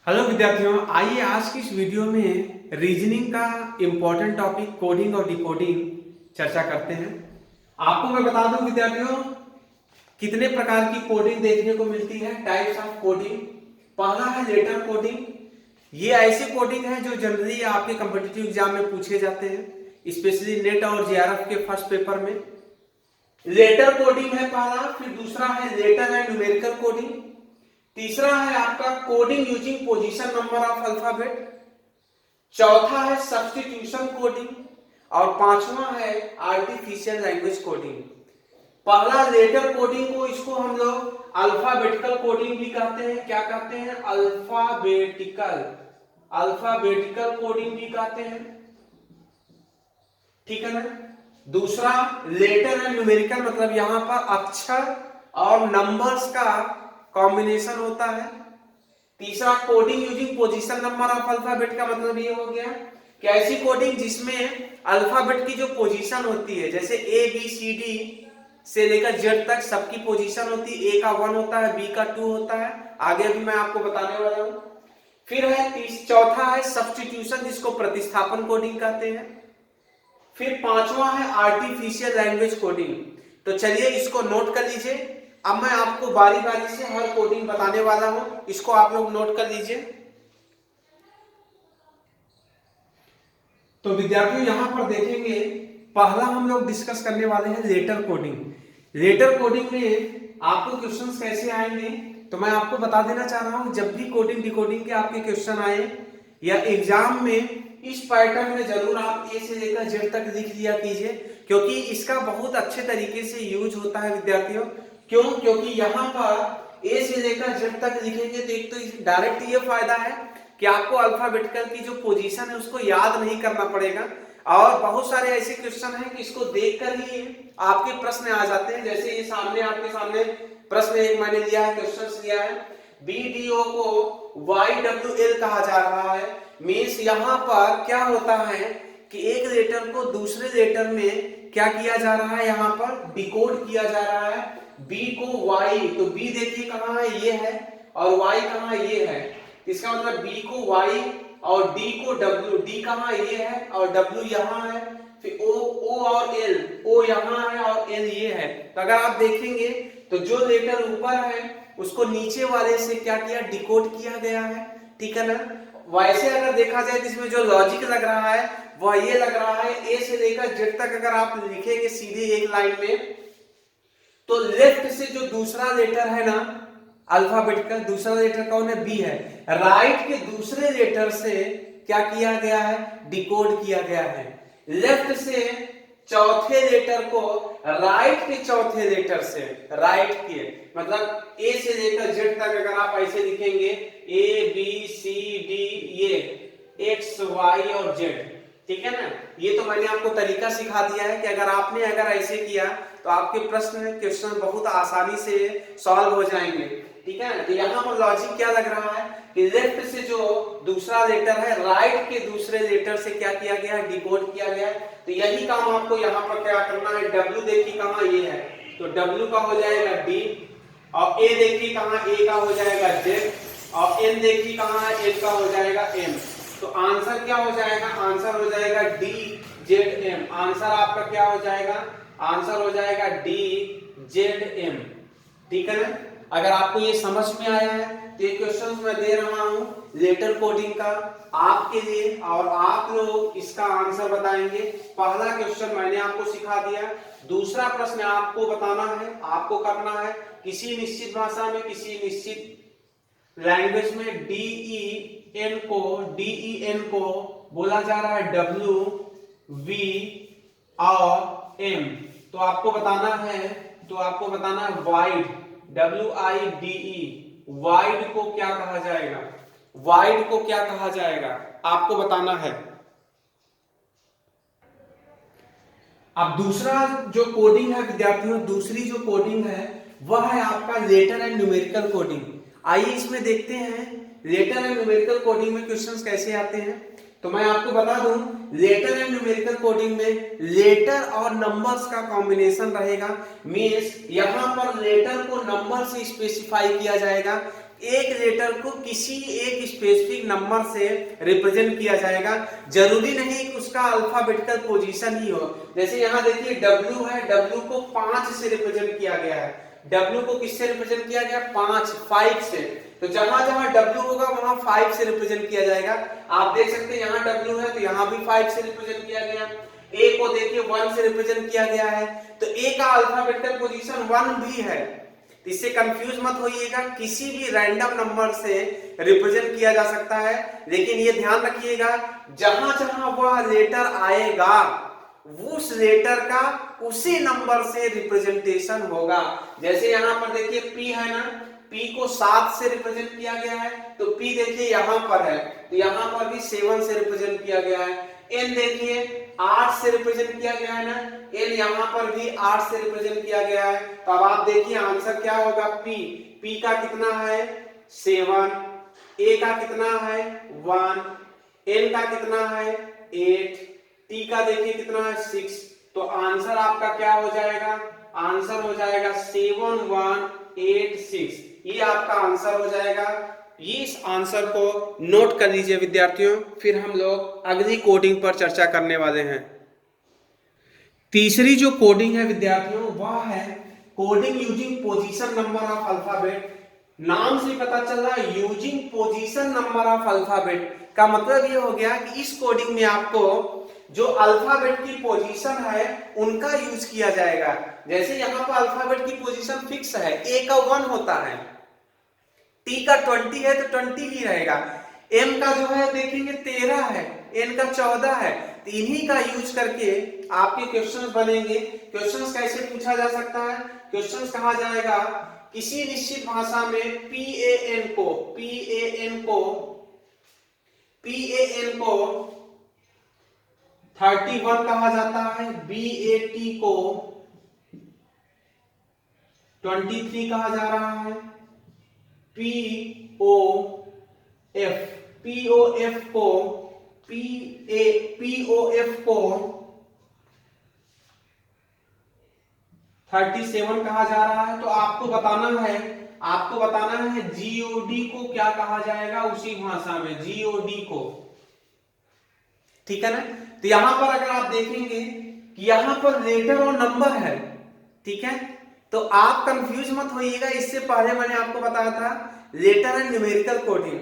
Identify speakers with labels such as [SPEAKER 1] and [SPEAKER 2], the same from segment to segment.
[SPEAKER 1] Hello विद्यार्थियों, आइए आज की इस वीडियो में रीजनिंग का इम्पोर्टेंट टॉपिक कोडिंग और डिकोडिंग चर्चा करते हैं। आपको मैं बता दूं विद्यार्थियों, कितने प्रकार की कोडिंग देखने को मिलती है, टाइप्स ऑफ कोडिंग। पहला है लेटर कोडिंग। ये ऐसी कोडिंग है जो जनरली आपके कॉम्पिटिटिव एग्जाम में पूछे जाते हैं, स्पेशली नेट और जेआरएफ के फर्स्ट पेपर में। लेटर कोडिंग है पहला। फिर दूसरा है लेटर एंड न्यूमेरिकल कोडिंग। तीसरा है आपका coding using position number of alphabet. चौथा है सब्स्टिट्यूशन कोडिंग और पांचवा है आर्टिफिशियल लैंग्वेज कोडिंग। पहला लेटर कोडिंग को इसको हम लोग अल्फाबेटिकल कोडिंग भी कहते हैं। क्या कहते हैं? अल्फाबेटिकल कोडिंग भी कहते हैं। ठीक है ना। दूसरा लेटर एंड न्यूमेरिकल, मतलब यहां पर अक्षर और नंबर्स का कॉम्बिनेशन होता है। तीसरा coding using position number of alphabet, का मतलब ये हो गया कि ऐसी कोडिंग जिसमें अल्फाबेट की जो पोजीशन होती है, जैसे ए बी सी डी से लेकर जेड तक सबकी पोजीशन होती है। ए का 1 होता है, बी का 2 होता है, आगे भी मैं आपको बताने वाला हूं। फिर है चौथा है सब्स्टिट्यूशन, जिसको प्रतिस्थापन कोडिंग कहते हैं। फिर पांचवा है आर्टिफिशियल लैंग्वेज कोडिंग। तो चलिए इसको नोट कर लीजिए। अब मैं आपको बारी बारी से हर कोडिंग बताने वाला हूं, इसको आप लोग नोट कर लीजिए। तो विद्यार्थियों यहां पर देखेंगे, पहला हम लोग डिस्कस करने वाले हैं लेटर कोडिंग। लेटर कोडिंग में आपको क्वेश्चंस कैसे आएंगे, तो मैं आपको बता देना चाह रहा हूं, जब भी कोडिंग डिकोडिंग के आपके क्वेश्चन आए या एग्जाम में, इस पैटर्न में जरूर आप ए से लेकर जेड तक लिख लिया कीजिए, क्योंकि इसका बहुत अच्छे तरीके से यूज होता है विद्यार्थियों। क्यों? क्योंकि यहाँ पर ए से लेकर जेड तक लिखेंगे तो एक तो डायरेक्ट ये फायदा है कि आपको अल्फाबेटिकल की जो पोजीशन है उसको याद नहीं करना पड़ेगा। और बहुत सारे ऐसे क्वेश्चन हैं कि इसको देखकर ही आपके प्रश्न आ जाते हैं। जैसे ये सामने आपके सामने प्रश्न एक मैंने लिया है, क्वेश्चन लिया है, BDO को YWL कहा जा रहा है। मीन्स यहाँ पर क्या होता है कि एक लेटर को दूसरे लेटर में क्या किया जा रहा है, यहाँ पर डिकोड किया जा रहा है। B को Y, तो B देखिए कहाँ है, ये है, और Y कहाँ है, ये है। इसका मतलब B को Y और D को W, D कहाँ ये है और W यहाँ है। फिर O और L, O यहाँ है और L ये है। तो अगर आप देखेंगे तो जो लेटर ऊपर है उसको नीचे वाले से क्या किया, डिकोड किया गया है। ठीक है ना। वैसे अगर देखा जाए तो इसमें जो लॉजिक लग रहा है वह ये लग रहा है, ए से लेकर जेड तक अगर आप लिखेंगे सीधे एक लाइन में, तो लेफ्ट से जो दूसरा लेटर है ना अल्फाबेटिकल, दूसरा लेटर कौन है, बी है। राइट के दूसरे लेटर से क्या किया गया है, डिकोड किया गया है। लेफ्ट से चौथे लेटर को राइट के चौथे लेटर से, राइट के मतलब ए से लेकर जेड तक अगर आप ऐसे लिखेंगे, ए बी सी डी, ये एक्स वाई और जेड, ठीक है ना। ये तो मैंने आपको तरीका सिखा दिया है कि अगर ऐसे किया तो आपके प्रश्न क्वेश्चन बहुत आसानी से सॉल्व हो जाएंगे। ठीक है ना। तो यहाँ पर लॉजिक क्या लग रहा है कि लेफ्ट से जो दूसरा लेटर है राइट के दूसरे लेटर से क्या किया गया है, डिकोड किया गया है। तो यही काम आपको यहाँ पर क्या करना है। W देखिए कहाँ ये है, तो W का हो जाएगा D, और A देखिए कहाँ, A का हो जाएगा Z, और N देखिए कहाँ है, N का हो जाएगा M। तो आंसर क्या हो जाएगा, आंसर हो जाएगा DZM। आंसर आपका क्या हो जाएगा, आंसर हो जाएगा DZM। ठीक है ना। अगर आपको ये समझ में आया है तो ये क्वेश्चन मैं दे रहा हूं लेटर कोडिंग का आपके लिए, और आप लोग इसका आंसर बताएंगे। पहला क्वेश्चन मैंने आपको सिखा दिया, दूसरा प्रश्न आपको बताना है, आपको करना है किसी निश्चित भाषा में, किसी निश्चित लैंग्वेज में DEN को बोला जा रहा है W V और M। तो आपको बताना है वाइड, WIDE, वाइड को क्या कहा जाएगा, वाइड को क्या कहा जाएगा, आपको बताना है। अब दूसरा जो कोडिंग है विद्यार्थियों, दूसरी जो कोडिंग है वह है आपका लेटर एंड न्यूमेरिकल कोडिंग। आइए इसमें देखते हैं लेटर एंड न्यूमेरिकल कोडिंग में क्वेश्चंस कैसे आते हैं। तो मैं आपको बता दूं, लेटर एंड न्यूमेरिकल कोडिंग में लेटर और नंबर्स का कॉम्बिनेशन रहेगा। मींस यहां पर लेटर को नंबर से स्पेसिफाई किया जाएगा, एक लेटर को किसी एक स्पेसिफिक नंबर से रिप्रेजेंट किया जाएगा। जरूरी नहीं कि उसका अल्फाबेटिकल पोजीशन ही हो। जैसे यहां देखिए W है, W को 5 से रिप्रेजेंट किया गया है। W को किससे रिप्रेजेंट किया गया? 5 से। तो जहां जहां W होगा वहां 5 से रिप्रेजेंट किया जाएगा। आप देख सकते हैं यहाँ W है तो यहाँ भी 5 से रिप्रेजेंट किया गया। A को देखिए 1 से रिप्रेजेंट किया गया है, तो A का अल्फाबेटिकल पोजीशन 1 भी है। इससे कंफ्यूज मत होइएगा, किसी भी रैंडम नंबर से रिप्रेजेंट किया जा सकता है, लेकिन ये ध्यान रखिएगा जहां जहां वह लेटर आएगा उस लेटर का उसी नंबर से रिप्रेजेंटेशन होगा। जैसे यहां पर देखिए P है ना, P को 7 से रिप्रेजेंट किया गया है, तो P देखिए यहां पर है तो यहां पर भी 7 से रिप्रेजेंट किया गया है। N देखिए 8 से रिप्रेजेंट किया गया है ना, N यहां पर भी 8 से रिप्रेजेंट किया गया है। तो अब आप देखिए आंसर क्या होगा? P का कितना है? 7, A का कितना है? 1, N का कितना है? 8, T का देखिए कितना है? 6। तो आंसर आपका क्या हो जाएगा? आंसर हो जाएगा 7186। ये आपका आंसर हो जाएगा। इस आंसर को नोट कर लीजिए विद्यार्थियों, फिर हम लोग अगली कोडिंग पर चर्चा करने वाले हैं। तीसरी जो कोडिंग है विद्यार्थियों वह है coding using position number of alphabet. नाम से पता चल रहा है using position number of alphabet, का मतलब ये हो गया कि इस कोडिंग में आपको जो अल्फाबेट की पोजीशन है उनका यूज किया जाएगा। जैसे यहाँ पर अल्फाबेट की पोजीशन फिक्स है, A का 1 होता है, T का 20 है तो 20 ही रहेगा, M का जो है देखेंगे 13 है, N का 14 है। तो इन्हीं का यूज करके आपके क्वेश्चंस बनेंगे। क्वेश्चंस कैसे पूछा जा सकता है? क्वेश्चंस कहा जाएगा किसी निश्चित भाषा में PAN को 31 कहा जाता है, BAT को 23 कहा जा रहा है, POF को 37 कहा जा रहा है। तो आपको बताना है GOD को क्या कहा जाएगा उसी भाषा में, GOD को, ठीक है ना। तो यहां पर अगर आप देखेंगे कि यहां पर लेटर और नंबर है, ठीक है, तो आप कंफ्यूज मत होइएगा। इससे पहले मैंने आपको बताया था लेटर एंड न्यूमेरिकल कोडिंग,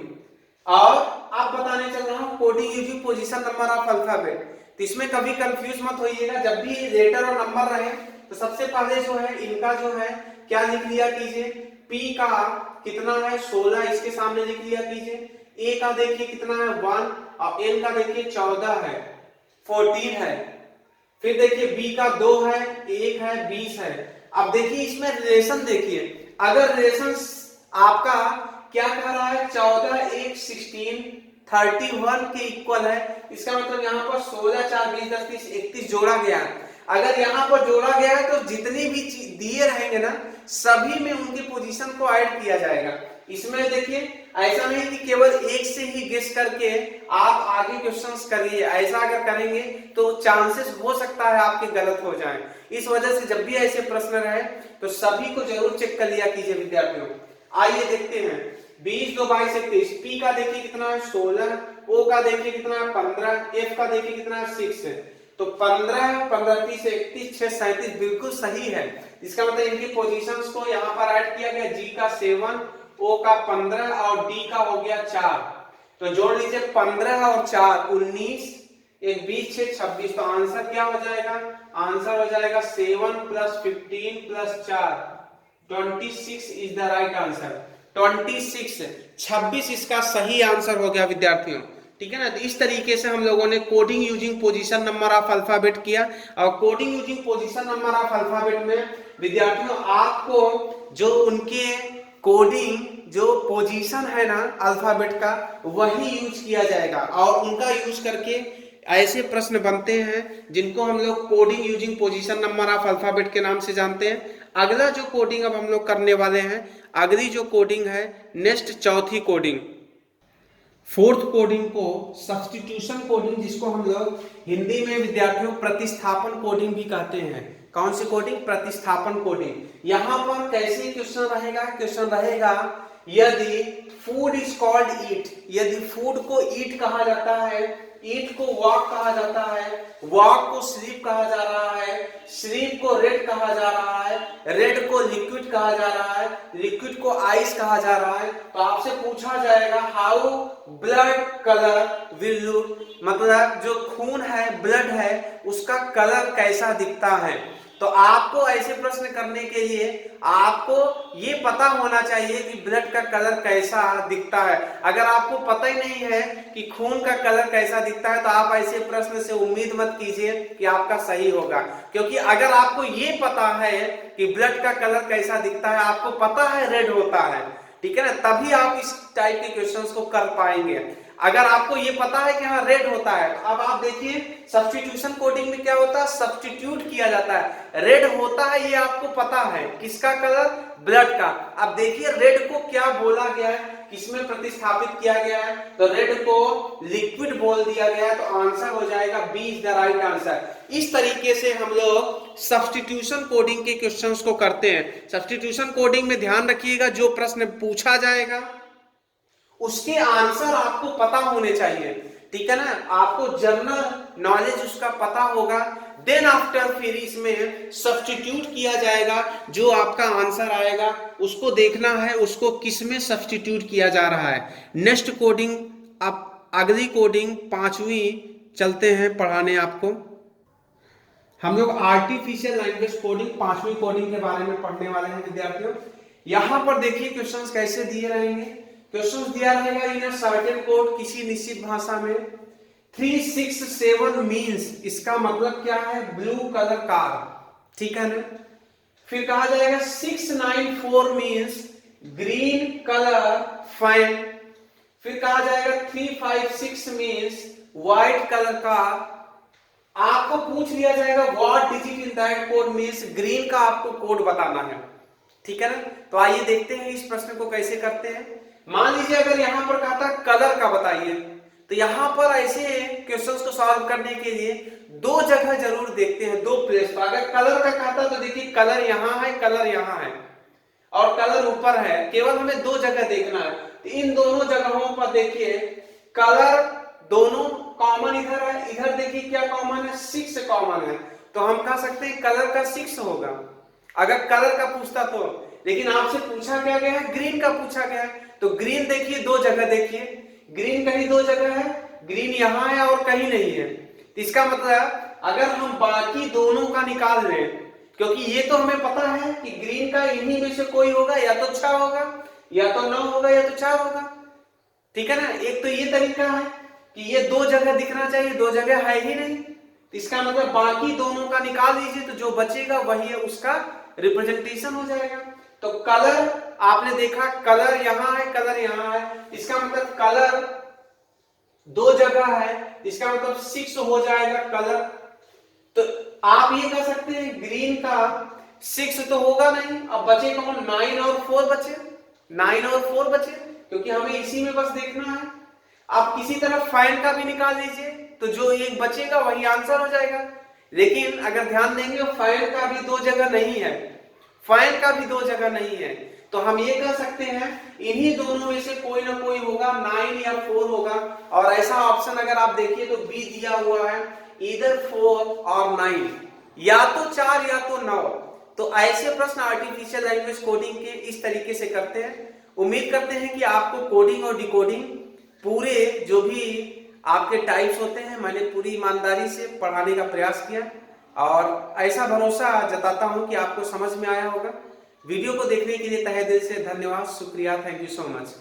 [SPEAKER 1] और आप बताने चल रहा हूं coding using position number of alphabet. तो इसमें कभी कंफ्यूज मत होइएगा, जब भी लेटर और नंबर रहे तो सबसे पहले जो है इनका जो है क्या लिख लिया कीजिए, P का कितना है 16, इसके सामने लिख लिया कीजिए। A का देखिए कितना है 1, और N का देखिए 14 है, 14 है। फिर देखिए B का 2 है, 1 है, 20 है। अब देखिए इसमें रिलेशन देखिए, अगर रिलेशन आपका क्या कह रहा है 14 1 16 31 के इक्वल है, इसका मतलब यहाँ पर 16 4 20 10 30 31 जोड़ा गया है। अगर यहाँ पर जोड़ा गया है तो जितनी भी दिए रहेंगे ना सभी में उनके पोजीशन को ऐड किया जाएगा। इसमें देखिए ऐसा नहीं कि केवल एक से ही गेस करके आप आगे क्वेश्चंस करिए, ऐसा अगर करेंगे तो चांसेस हो सकता है आपके गलत हो जाएं। इस वजह से जब भी ऐसे प्रश्न रहे तो सभी को जरूर चेक कर लिया कीजिए विद्यार्थियों। आइए देखते हैं 20 2 22 21। P का देखिए कितना है 16, O का देखिए कितना है 15, F का देखिए कितना है 6 है। तो 15 15 30 31 6 37 बिल्कुल सही है। इसका मतलब इनकी पोजीशंस को यहाँ पर ऐड किया गया, G का 7, O का 15 और D का हो गया 4। तो जोड़ लीजिए 15 और 4 19, 1 20 6 26। तो आंसर क्या हो जाएगा? आंसर हो जाएगा 7 + 15 + 4 26 इज द राइट आंसर। 26 इसका सही आंसर हो गया विद्यार्थियों, ठीक है ना। तो इस तरीके से हम लोगों ने coding using position number of alphabet किया। और coding using position number of alphabet में विद्यार्थियों आपको जो उनके कोडिंग जो पोजीशन है ना अल्फाबेट का वही यूज किया जाएगा, और उनका यूज करके ऐसे प्रश्न बनते हैं जिनको हम लोग coding using position number of alphabet के नाम से जानते हैं। अगला जो कोडिंग अब हम लोग करने वाले हैं, अगली जो कोडिंग है नेक्स्ट चौथी कोडिंग, फोर्थ कोडिंग को सब्स्टिट्यूशन कोडिंग, जिसको हम लोग हिंदी में विद्यार्थियों प्रतिस्थापन कोडिंग भी कहते हैं। कौन सी कोडिंग? प्रतिस्थापन कोडिंग। यहां पर कैसे क्वेश्चन रहेगा? क्वेश्चन रहेगा यदि फूड इज कॉल्ड ईट, यदि फूड को ईट कहा जाता है, ईट को वॉक कहा जाता है, वॉक को स्लीप कहा जा रहा है, स्लीप को रेड कहा जा रहा है, रेड को लिक्विड कहा जा रहा है, लिक्विड को आइस कहा जा रहा है, तो आपसे पूछा जाएगा how blood colour will look, मतलब जो खून है, ब्लड है, उसका कलर कैसा दिखता है। तो आपको ऐसे प्रश्न करने के लिए आपको ये पता होना चाहिए कि ब्लड का कलर कैसा दिखता है। अगर आपको पता ही नहीं है कि खून का कलर कैसा दिखता है तो आप ऐसे प्रश्न से उम्मीद मत कीजिए कि आपका सही होगा, क्योंकि अगर आपको ये पता है कि ब्लड का कलर कैसा दिखता है, आपको पता है रेड होता है, ठीक है ना, तभी आप इस टाइप के क्वेश्चंस को कर पाएंगे। अगर आपको ये पता है कि हाँ रेड होता है, तो अब आप देखिए सब्स्टिट्यूशन कोडिंग में क्या होता है, सब्स्टिट्यूट किया जाता है। रेड होता है ये आपको पता है, किसका कलर? ब्लड का। अब देखिए रेड को क्या बोला गया है, किसमें प्रतिस्थापित किया गया है, तो रेड को लिक्विड बोल दिया गया है, तो आंसर हो जाएगा B is the right answer. इस तरीके से हम लोग सब्स्टिट्यूशन कोडिंग के क्वेश्चंस को करते हैं। सब्स्टिट्यूशन कोडिंग में ध्यान रखिएगा, जो प्रश्न पूछा जाएगा उसके आंसर आपको पता होने चाहिए, ठीक है ना, आपको जनरल नॉलेज उसका पता होगा। देन आफ्टर फिर इसमें सब्स्टिट्यूट किया जाएगा, जो आपका आंसर आएगा उसको देखना है उसको किस में सब्स्टिट्यूट किया जा रहा है। नेक्स्ट कोडिंग, आप अगली कोडिंग 5वीं चलते हैं पढ़ाने आपको। हम लोग आर्टिफिशियल लैंग्वेज कोडिंग 5वीं कोडिंग के बारे में पढ़ने वाले हैं विद्यार्थियों। यहां पर देखिए क्वेश्चंस कैसे दिए रहेंगे। क्वेश्चन दिया रहेगा इन अ सर्टेन कोड, किसी निश्चित भाषा में 367 मीन्स, इसका मतलब क्या है? ब्लू कलर कार, ठीक है ना। फिर कहा जाएगा 694 मीन्स ग्रीन कलर फैन। फिर कहा जाएगा 356 मीन्स व्हाइट कलर कार। आपको पूछ लिया जाएगा what digit in that code means, green का आपको कोड बताना है, ठीक है ना। तो आइए देखते हैं इस प्रश्न को कैसे करते हैं। मान लीजिए अगर यहां पर कहा था कलर का बताइए, तो यहां पर ऐसे क्वेश्चंस को सॉल्व करने के लिए दो जगह जरूर देखते हैं, दो प्लेस पर। अगर कलर का कहा था तो देखिए कलर यहां है, कलर यहां है और कलर ऊपर है, केवल हमें दो जगह देखना है। तो इन दोनों जगहों पर देखिए कलर दोनों कॉमन इधर है, इधर देखिए क्या कॉमन है? 6 कॉमन है, तो हम कह सकते हैं कलर का 6 होगा अगर कलर का पूछता तो। लेकिन आपसे पूछा क्या गया है? ग्रीन का पूछा गया है, तो ग्रीन देखिए दो जगह, देखिए ग्रीन कहीं दो जगह है, ग्रीन यहां है और कहीं नहीं है। तो इसका मतलब अगर हम बाकी दोनों का निकाल लें, क्योंकि ये तो हमें पता है कि ग्रीन का इन्हीं में से कोई होगा, या तो 6 होगा, या तो 9 होगा, या तो 4 होगा, ठीक है ना। एक तो ये तरीका है कि ये दो जगह दिखना चाहिए, दो जगह है ही नहीं, तो इसका मतलब बाकी दोनों का निकाल दीजिए, तो जो बचेगा वही है उसका रिप्रेजेंटेशन हो जाएगा। तो कलर आपने देखा, कलर यहां है, कलर यहां है, इसका मतलब कलर दो जगह है, इसका मतलब 6 हो जाएगा कलर। तो आप ये कह सकते हैं ग्रीन का 6 तो होगा नहीं, अब बचे कौन? 9 और 4 बचे, 9 और 4 बचे, क्योंकि हमें इसी में बस देखना है। आप किसी तरह फाइन का भी निकाल लीजिए, तो जो एक बचेगा वही आंसर हो जाएगा। लेकिन अगर ध्यान देंगे फाइन का भी दो जगह नहीं है, फाइन का भी दो जगह नहीं है, तो हम ये कह सकते हैं इन्हीं दोनों में से कोई ना कोई होगा, 9 या 4 होगा। और ऐसा ऑप्शन अगर आप देखिए तो बी दिया हुआ है, इधर 4 और 9, या तो 4 या तो 9। तो ऐसे प्रश्न आर्टिफिशियल लैंग्वेज कोडिंग के इस तरीके से करते हैं। उम्मीद करते हैं कि आपको कोडिंग और डिकोडिंग पूरे जो भी आपके टाइप्स होते हैं मैंने पूरी ईमानदारी से पढ़ाने का प्रयास किया, और ऐसा भरोसा जताता हूं कि आपको समझ में आया होगा। वीडियो को देखने के लिए तहे दिल से धन्यवाद, शुक्रिया, थैंक यू सो मच।